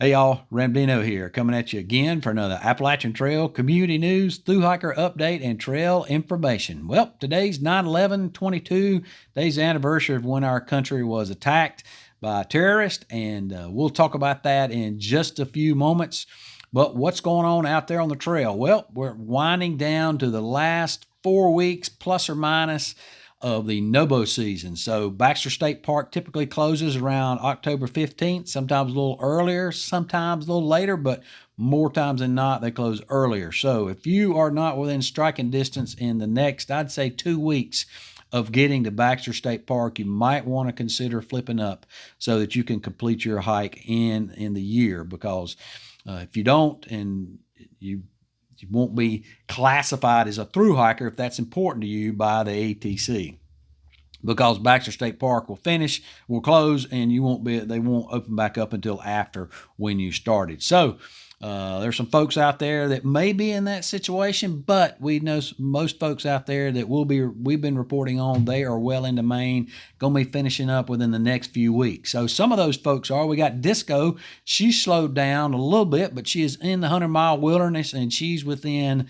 Hey y'all, Ramdino here, coming at you again for another Appalachian Trail community news, Thru Hiker update, and trail information. Well, today's 9/11/22, today's the anniversary of when our country was attacked by terrorists, and we'll talk about that in just a few moments. But what's going on out there on the trail? Well, we're winding down to the last 4 weeks, plus or minus, of the NOBO season. So Baxter State Park typically closes around October 15th, sometimes a little earlier, sometimes a little later, but more times than not, they close earlier. So if you are not within striking distance in the next, I'd say 2 weeks of getting to Baxter State Park, you might want to consider flipping up so that you can complete your hike in the year, because if you don't, and you won't be classified as a thru hiker if that's important to you by the ATC, because Baxter State Park will close, and they won't open back up until after when you started. So there's some folks out there that may be in that situation, but we know most folks out there that we've been reporting on, they are well into Maine, going to be finishing up within the next few weeks. So some of those folks we got Disco. She slowed down a little bit, but she is in the 100-mile wilderness, and she's within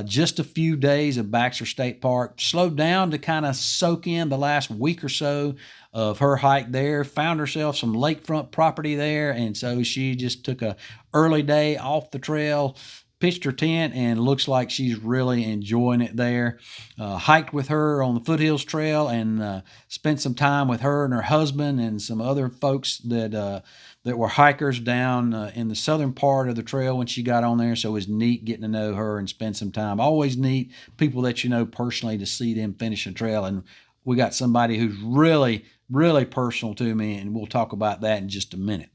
just a few days of Baxter State Park. Slowed down to kind of soak in the last week or so of her hike there, found herself some lakefront property there, and so she just took a early day off the trail, pitched her tent, and looks like she's really enjoying it there. Hiked with her on the Foothills Trail, and spent some time with her and her husband and some other folks that were hikers down in the southern part of the trail when she got on there. So it was neat getting to know her and spend some time. Always neat people that you know personally to see them finish a trail. And we got somebody who's really, really personal to me, and we'll talk about that in just a minute.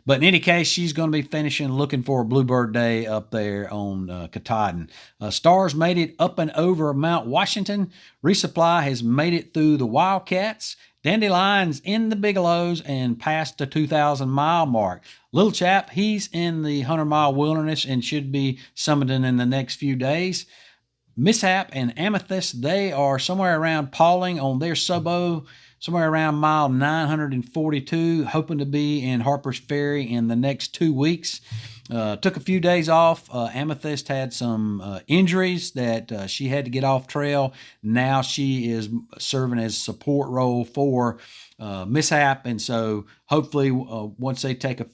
But in any case, she's going to be finishing looking for a Bluebird Day up there on Katahdin. Stars made it up and over Mount Washington. Resupply has made it through the Wildcats. Dandelion's in the Bigelows and past the 2,000-mile mark. Little chap, he's in the 100-mile wilderness and should be summiting in the next few days. Mishap and Amethyst, they are somewhere around Pauling on their SOBO, somewhere around mile 942, hoping to be in Harper's Ferry in the next 2 weeks. Took a few days off. Amethyst had some injuries that she had to get off trail. Now she is serving as support role for Mishap, and so hopefully once they take a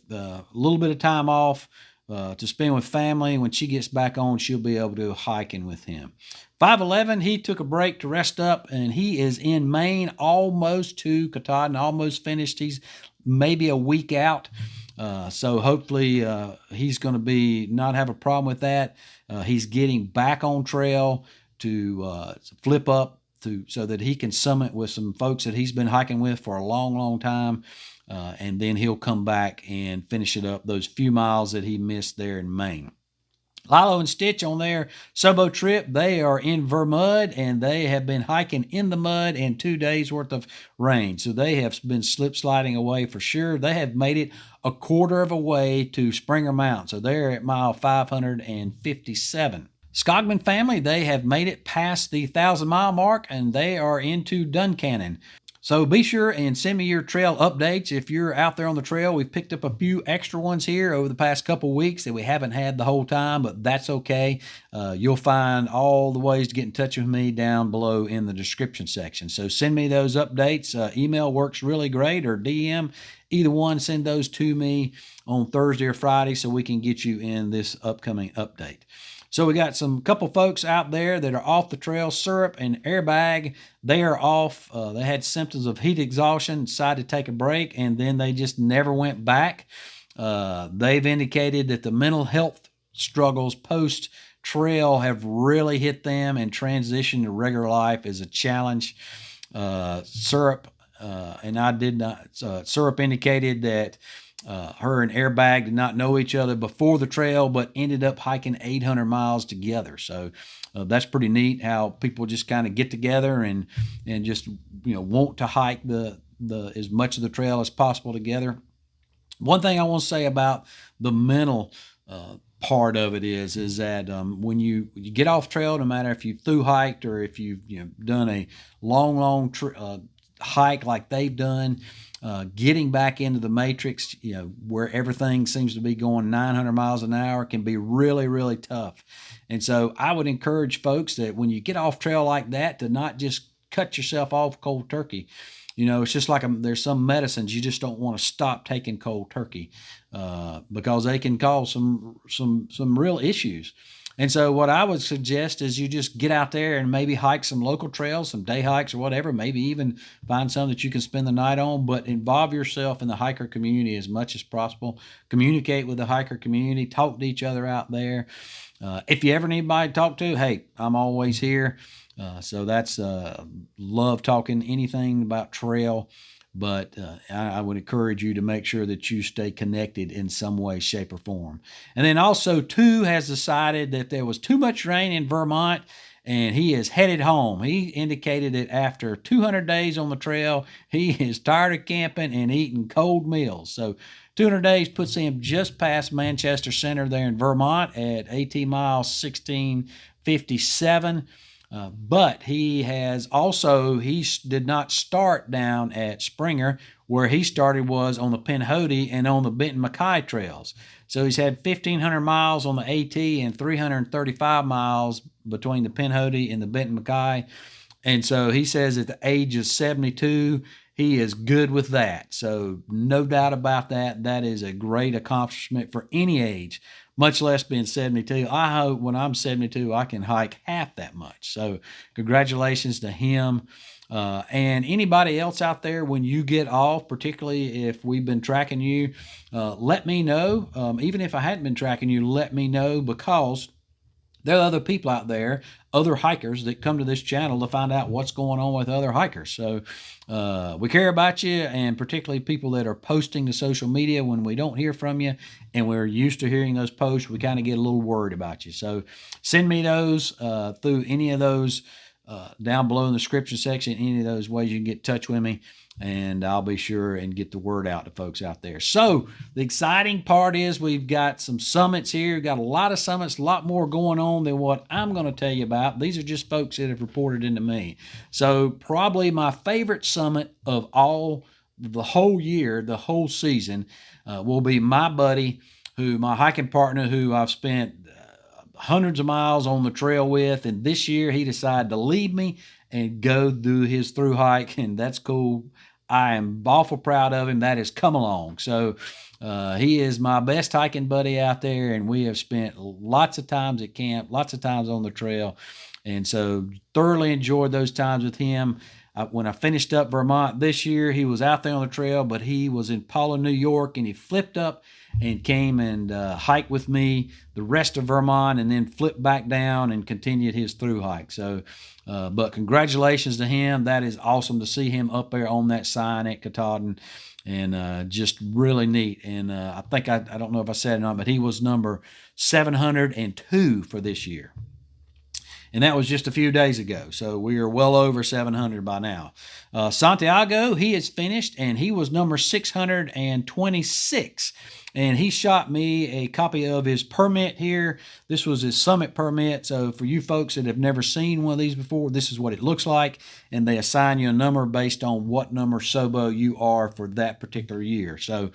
little bit of time off to spend with family, when she gets back on, she'll be able to do hiking with him. 511, he took a break to rest up, and he is in Maine, almost to Katahdin, almost finished. He's maybe a week out. So hopefully he's going to not have a problem with that. He's getting back on trail to flip up so that he can summit with some folks that he's been hiking with for a long, long time. And then he'll come back and finish it up, those few miles that he missed there in Maine. Lilo and Stitch on their SOBO trip, they are in Vermud, and they have been hiking in the mud in 2 days worth of rain. So they have been slip sliding away for sure. They have made it a quarter of a way to Springer Mountain. So they're at mile 557. Skogman family, they have made it past the 1,000-mile mark, and they are into Duncannon. So be sure and send me your trail updates if you're out there on the trail. We've picked up a few extra ones here over the past couple weeks that we haven't had the whole time, but that's okay. You'll find all the ways to get in touch with me down below in the description section. So send me those updates. Email works really great, or DM. Either one, send those to me on Thursday or Friday so we can get you in this upcoming update. So we got some couple folks out there that are off the trail. Syrup and Airbag, they are off. They had symptoms of heat exhaustion, decided to take a break, and then they just never went back. They've indicated that the mental health struggles post-trail have really hit them, and transition to regular life is a challenge. Syrup and I did not. Syrup indicated that her and Airbag did not know each other before the trail, but ended up hiking 800 miles together. So that's pretty neat how people just kind of get together and just want to hike the as much of the trail as possible together. One thing I want to say about the mental part of it is that when you get off trail, no matter if you've thru hiked or if you've done a long hike like they've done, getting back into the matrix, where everything seems to be going 900 miles an hour, can be really, really tough. And so I would encourage folks that when you get off trail like that, to not just cut yourself off cold turkey. It's just like there's some medicines you just don't want to stop taking cold turkey, because they can cause some real issues. And so what I would suggest is you just get out there and maybe hike some local trails, some day hikes or whatever, maybe even find some that you can spend the night on, but involve yourself in the hiker community as much as possible. Communicate with the hiker community, talk to each other out there. If you ever need anybody to talk to, hey, I'm always here. So that's love talking anything about trail. But I would encourage you to make sure that you stay connected in some way, shape, or form. And then also, too, has decided that there was too much rain in Vermont, and he is headed home. He indicated that after 200 days on the trail, he is tired of camping and eating cold meals. So 200 days puts him just past Manchester Center there in Vermont at AT mile 1657. But he did not start down at Springer. Where he started was on the Pinhoti and on the Benton MacKaye trails. So he's had 1,500 miles on the AT and 335 miles between the Pinhoti and the Benton MacKaye. And so he says at the age of 72, he is good with that. So no doubt about that. That is a great accomplishment for any age, much less being 72. I hope when I'm 72, I can hike half that much. So congratulations to him. And anybody else out there, when you get off, particularly if we've been tracking you, let me know. Even if I hadn't been tracking you, let me know, because there are other people out there, other hikers that come to this channel to find out what's going on with other hikers. So we care about you, and particularly people that are posting to social media. When we don't hear from you and we're used to hearing those posts, we kind of get a little worried about you. So send me those through any of those down below in the description section, any of those ways you can get in touch with me, and I'll be sure and get the word out to folks out there. So the exciting part is we've got some summits here. We've got a lot of summits, a lot more going on than what I'm going to tell you about. These are just folks that have reported into me. So probably my favorite summit of all, the whole year, the whole season, will be my buddy, my hiking partner, who I've spent hundreds of miles on the trail with, and this year he decided to leave me and go do his through hike, and that's cool. I am awful proud of him. That has come along. So he is my best hiking buddy out there, and we have spent lots of times at camp, lots of times on the trail, and so thoroughly enjoyed those times with him. When I finished up Vermont this year, he was out there on the trail, but he was in Paula, New York, and he flipped up and came and hiked with me the rest of Vermont, and then flipped back down and continued his through hike. So, but congratulations to him. That is awesome to see him up there on that sign at Katahdin, and just really neat. And I think, I don't know if I said it or not, but he was number 702 for this year. And that was just a few days ago. So we are well over 700 by now. Santiago, he is finished, and he was number 626. And he shot me a copy of his permit here. This was his summit permit. So for you folks that have never seen one of these before, this is what it looks like. And they assign you a number based on what number SOBO you are for that particular year. So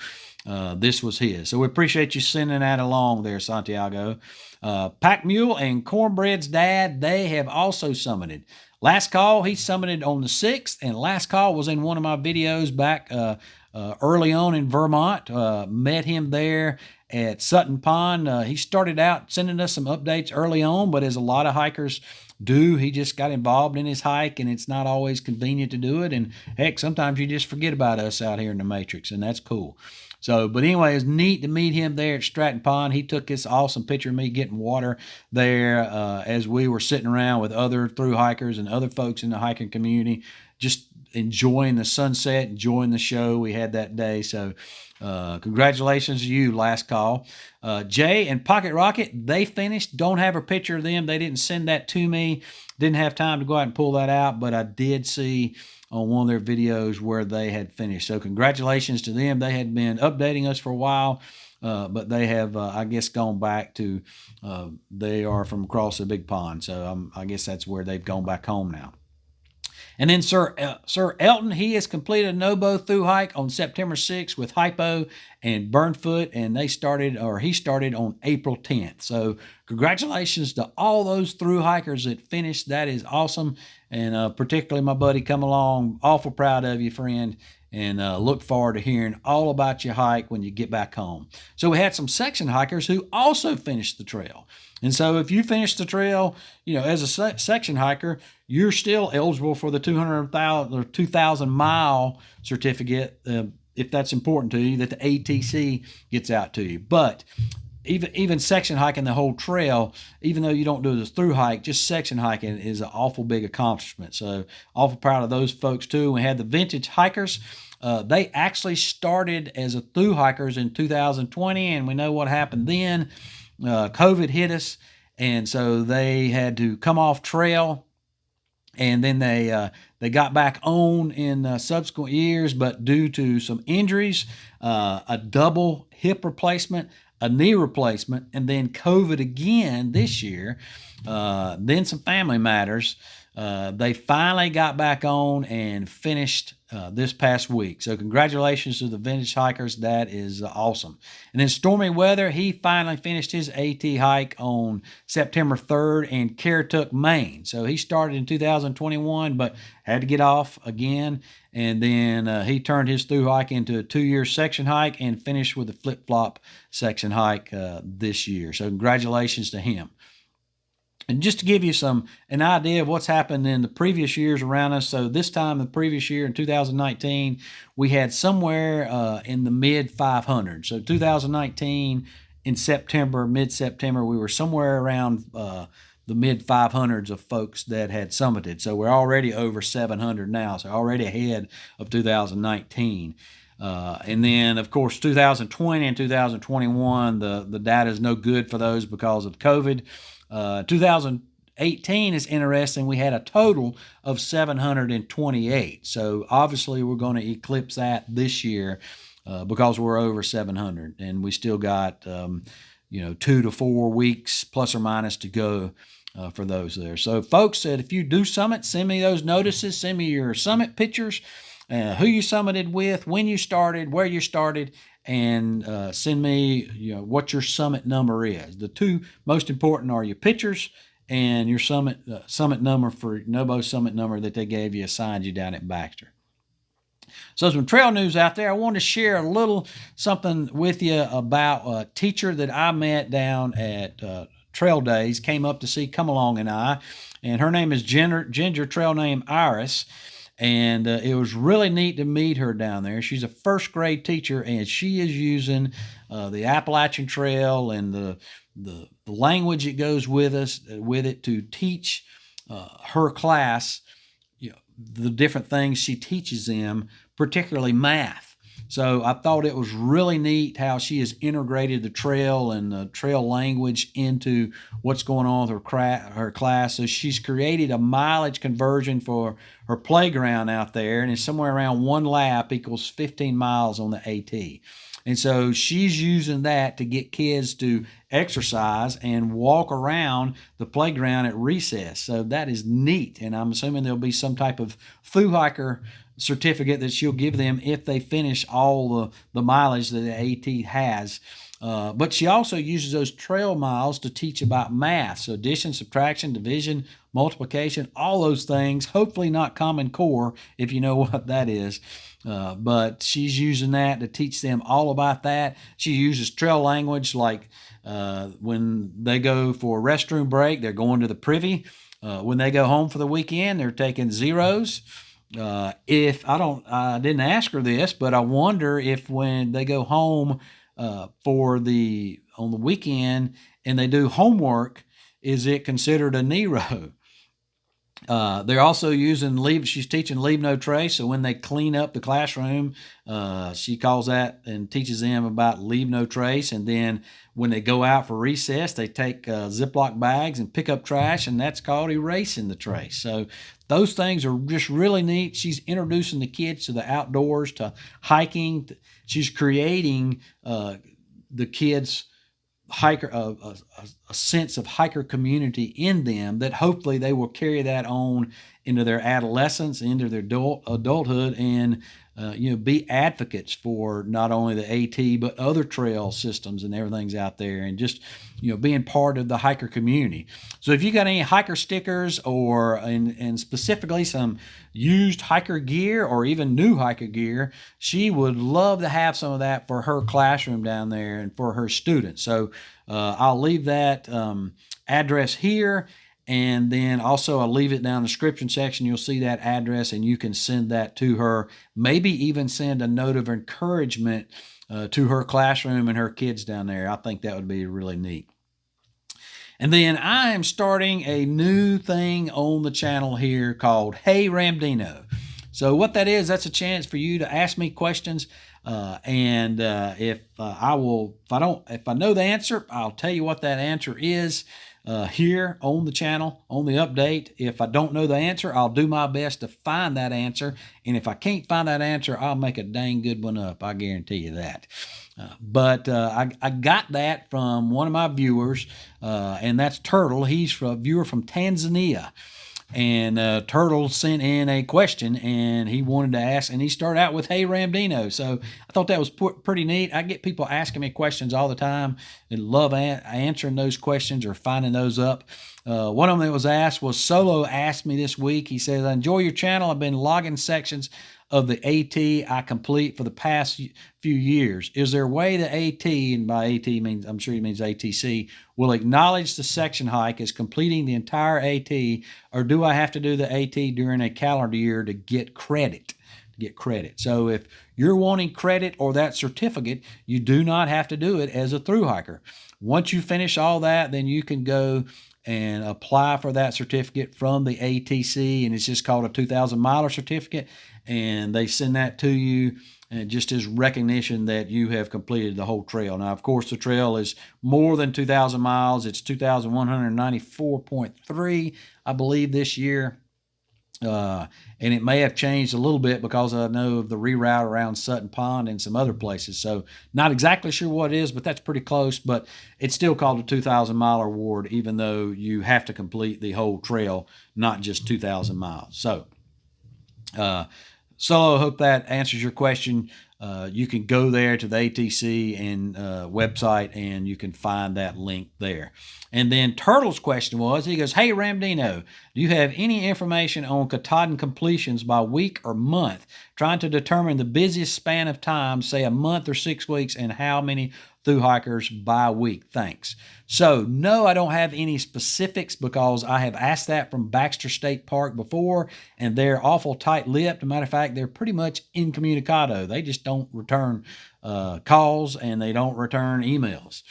this was his. So we appreciate you sending that along there, Santiago. Pack Mule and Cornbread's dad, they have also summited. Last Call, he summited on the 6th, and Last Call was in one of my videos back early on in Vermont. Met him there at Sutton Pond. He started out sending us some updates early on, but as a lot of hikers do, he just got involved in his hike, and it's not always convenient to do it. And heck, sometimes you just forget about us out here in the Matrix, and that's cool. So, but anyway, it was neat to meet him there at Stratton Pond. He took this awesome picture of me getting water there as we were sitting around with other thru hikers and other folks in the hiking community, just enjoying the sunset, enjoying the show we had that day. So congratulations to you, Last Call. Jay and Pocket Rocket, they finished. Don't have a picture of them. They didn't send that to me. Didn't have time to go out and pull that out, but I did see on one of their videos where they had finished. So congratulations to them. They had been updating us for a while, but they have, I guess, gone back to, they are from across the big pond. So I guess that's where they've gone back home now. And then Sir Elton, he has completed a NOBO through hike on September 6th with hypo and burn foot, and he started on April 10th. So congratulations to all those through hikers that finished. That is awesome. And particularly my buddy, come along. Awful proud of you, friend. And look forward to hearing all about your hike when you get back home. So we had some section hikers who also finished the trail. And so if you finish the trail, as a section hiker, you're still eligible for the 2,000 mile certificate, if that's important to you, that the ATC gets out to you. But even section hiking the whole trail, even though you don't do this through hike, just section hiking is an awful big accomplishment. So awful proud of those folks too. We had the vintage hikers. They actually started as a through hikers in 2020, and we know what happened then. COVID hit us, and so they had to come off trail, and then they got back on in subsequent years, but due to some injuries, a double hip replacement, a knee replacement, and then COVID again this year, then some family matters, they finally got back on and finished this past week. So congratulations to the vintage hikers. That is awesome. And then Stormy Weather, he finally finished his AT hike on September 3rd in Carrituck, Maine. So he started in 2021, but had to get off again. And then he turned his through hike into a 2-year section hike and finished with a flip-flop section hike this year. So congratulations to him. And just to give you an idea of what's happened in the previous years around us, so this time the previous year in 2019, we had somewhere in the mid 500s. So 2019 in September, mid-September, we were somewhere around the mid 500s of folks that had summited. So we're already over 700 now, so already ahead of 2019. And then, of course, 2020 and 2021, the data is no good for those because of COVID. 2018 is interesting. We had a total of 728. So obviously we're going to eclipse that this year because we're over 700, and we still got 2 to 4 weeks plus or minus to go for those there. So folks, if you do summit, send me those notices. Send me your summit pictures, who you summited with, when you started, where you started, and send me what your summit number is. The two most important are your pictures and your summit number for NOBO summit number that they gave you, assigned you down at Baxter. So some trail news out there. I wanted to share a little something with you about a teacher that I met down at Trail Days, came up to see Come Along and I, and her name is Ginger, trail name Iris. And it was really neat to meet her down there. She's a first grade teacher, and she is using the Appalachian Trail and the language that goes with it to teach her class the different things she teaches them, particularly math. So I thought it was really neat how she has integrated the trail and the trail language into what's going on with her class. So she's created a mileage conversion for her playground out there, and it's somewhere around 1 lap equals 15 miles on the AT. And so she's using that to get kids to exercise and walk around the playground at recess. So that is neat, and I'm assuming there'll be some type of through hiker certificate that she'll give them if they finish all the mileage that the AT has. But she also uses those trail miles to teach about math. So addition, subtraction, division, multiplication, all those things. Hopefully not Common Core, if you know what that is. But she's using that to teach them all about that. She uses trail language like when they go for a restroom break, they're going to the privy. When they go home for the weekend, they're taking zeros. I didn't ask her this, but I wonder if when they go home on the weekend and they do homework, is it considered a Nero? They're also using she's teaching leave no trace. So when they clean up the classroom, she calls that and teaches them about leave no trace. And then when they go out for recess, they take Ziploc bags and pick up trash, and that's called erasing the trace. So those things are just really neat. She's introducing the kids to the outdoors, to hiking. She's creating the kids' hiker a sense of hiker community in them that hopefully they will carry that on into their adolescence, into their adulthood, and be advocates for not only the AT but other trail systems and everything's out there, and just being part of the hiker community. So if you got any hiker stickers or and specifically some used hiker gear or even new hiker gear, she would love to have some of that for her classroom down there and for her students. So I'll leave that address here. And then also I'll leave it down in the description section. You'll see that address and you can send that to her. Maybe even send a note of encouragement to her classroom and her kids down there. I think that would be really neat. And then I am starting a new thing on the channel here called Hey Ramdino. So what that is, that's a chance for you to ask me questions. If I know the answer, I'll tell you what that answer is here on the channel, on the update. If I don't know the answer, I'll do my best to find that answer. And if I can't find that answer, I'll make a dang good one up. I guarantee you that. I got that from one of my viewers, and that's Turtle. He's a viewer from Tanzania. And Turtle sent in a question, and he wanted to ask, and he started out with, Hey Ramdino. So I thought that was pretty neat. I get people asking me questions all the time and love answering those questions or finding those up. One of them that was asked was Solo asked me this week. He says, I enjoy your channel. I've been logging sections of the AT I complete for the past few years. Is there a way the AT, and by AT means, I'm sure he means ATC, will acknowledge the section hike as completing the entire AT, or do I have to do the AT during a calendar year to get credit? So if you're wanting credit or that certificate, you do not have to do it as a thru hiker. Once you finish all that, then you can go and apply for that certificate from the ATC, and it's just called a 2,000 miler certificate, and they send that to you just as recognition that you have completed the whole trail. Now, of course, the trail is more than 2,000 miles. It's 2,194.3, I believe, this year. And it may have changed a little bit because I know of the reroute around Sutton Pond and some other places. So not exactly sure what it is, but that's pretty close. But it's still called a 2,000 mile award, even though you have to complete the whole trail, not just 2,000 miles. So I hope that answers your question. You can go there to the ATC and website, and you can find that link there. And then Turtle's question was, he goes, Hey Ramdino, do you have any information on Katahdin completions by week or month? Trying to determine the busiest span of time, say a month or 6 weeks, and how many thru hikers by week. Thanks. So no, I don't have any specifics because I have asked that from Baxter State Park before, and they're awful tight-lipped. As a matter of fact, they're pretty much incommunicado. They just don't return calls, and they don't return emails.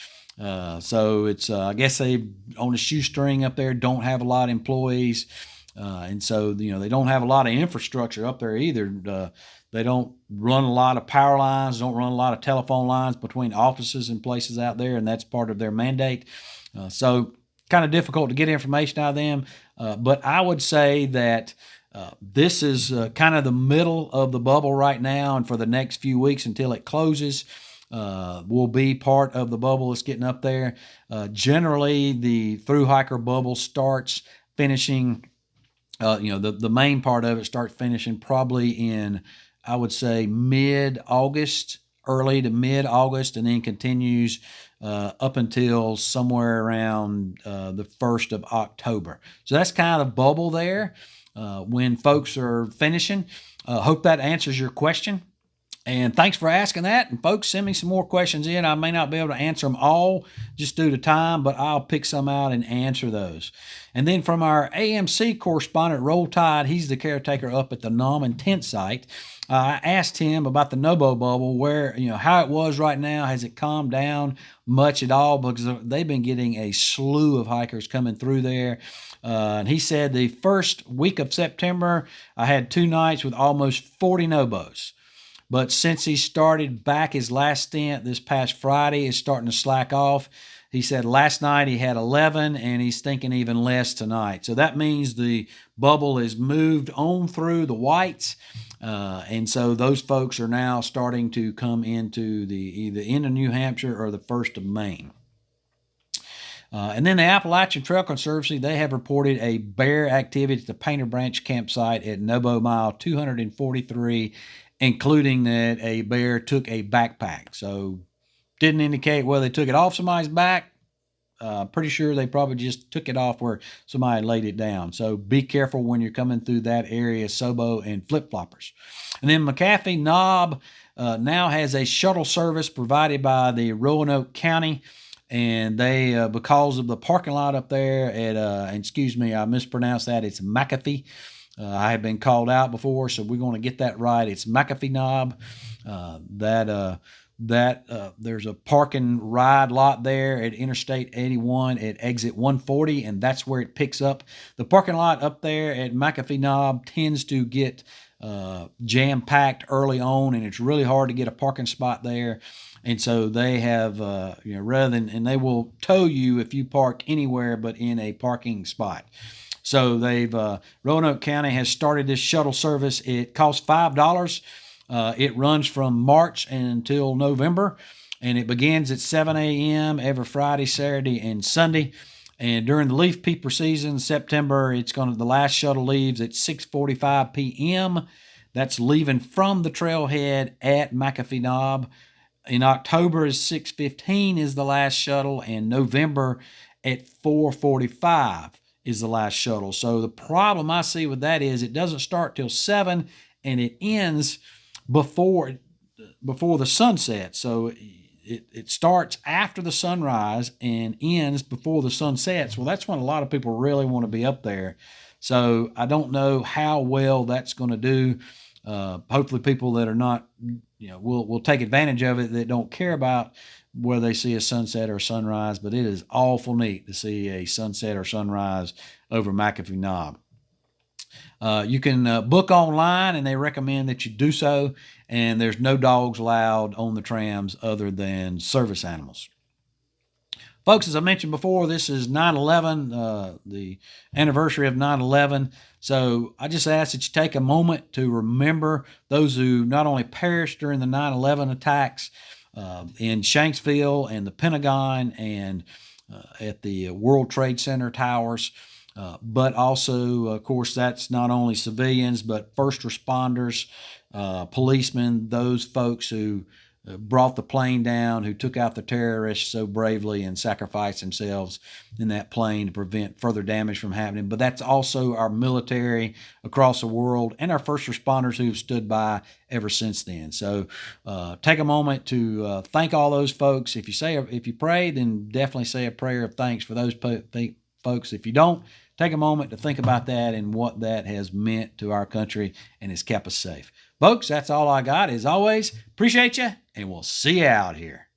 So it's, I guess they, on a shoestring up there, don't have a lot of employees. And so, they don't have a lot of infrastructure up there either. They don't run a lot of power lines, don't run a lot of telephone lines between offices and places out there, and that's part of their mandate. So kind of difficult to get information out of them. But I would say that this is kind of the middle of the bubble right now, and for the next few weeks until it closes, will be part of the bubble that's getting up there. Generally, the thru hiker bubble starts finishing, the main part of it starts finishing probably in, I would say, mid-August, early to mid-August, and then continues up until somewhere around the 1st of October. So that's kind of the bubble there when folks are finishing. Hope that answers your question. And thanks for asking that. And folks, send me some more questions in. I may not be able to answer them all just due to time, but I'll pick some out and answer those. And then from our AMC correspondent, Roll Tide, he's the caretaker up at the Nauman tent site. I asked him about the NOBO bubble, where, how it was right now. Has it calmed down much at all? Because they've been getting a slew of hikers coming through there. And he said the first week of September, I had 2 nights with almost 40 NOBOs. But since he started back his last stint this past Friday, it's starting to slack off. He said last night he had 11, and he's thinking even less tonight. So that means the bubble has moved on through the whites. And so those folks are now starting to come into the either end of New Hampshire or the 1st of Maine. And then the Appalachian Trail Conservancy, they have reported a bear activity at the Painter Branch campsite at NOBO mile 243, including that a bear took a backpack. So didn't indicate whether they took it off somebody's back. Pretty sure they probably just took it off where somebody laid it down. So be careful when you're coming through that area, SOBO and flip-floppers. And then McAfee Knob now has a shuttle service provided by the Roanoke County. And they, because of the parking lot up there at, excuse me, I mispronounced that. It's McAfee. I have been called out before, so we're going to get that right. It's McAfee Knob. There's a parking ride lot there at Interstate 81 at exit 140, and that's where it picks up. The parking lot up there at McAfee Knob tends to get jam-packed early on, and it's really hard to get a parking spot there. And so they have, and they will tow you if you park anywhere but in a parking spot. So Roanoke County has started this shuttle service. It costs $5. It runs from March until November, and it begins at 7 a.m. every Friday, Saturday, and Sunday. And during the leaf peeper season, September, the last shuttle leaves at 6:45 p.m. That's leaving from the trailhead at McAfee Knob. In October is 6:15 is the last shuttle, and November at 4:45 is the last shuttle. So the problem I see with that is it doesn't start till 7 and it ends before the sunset. So it starts after the sunrise and ends before the sun sets. Well, that's when a lot of people really want to be up there. So I don't know how well that's going to do. Hopefully people that are not, will take advantage of it, that don't care about whether they see a sunset or a sunrise, but it is awful neat to see a sunset or sunrise over McAfee Knob. You can book online, and they recommend that you do so, and there's no dogs allowed on the trams other than service animals. Folks, as I mentioned before, this is 9/11, the anniversary of 9/11. So I just ask that you take a moment to remember those who not only perished during the 9/11 attacks in Shanksville and the Pentagon and at the World Trade Center towers, but also, of course, that's not only civilians, but first responders, policemen, those folks who brought the plane down, who took out the terrorists so bravely and sacrificed themselves in that plane to prevent further damage from happening. But that's also our military across the world and our first responders who've stood by ever since then. So take a moment to thank all those folks. If you pray, then definitely say a prayer of thanks for those folks. If you don't, take a moment to think about that and what that has meant to our country and has kept us safe. Folks, that's all I got. As always, appreciate you, and we'll see you out here.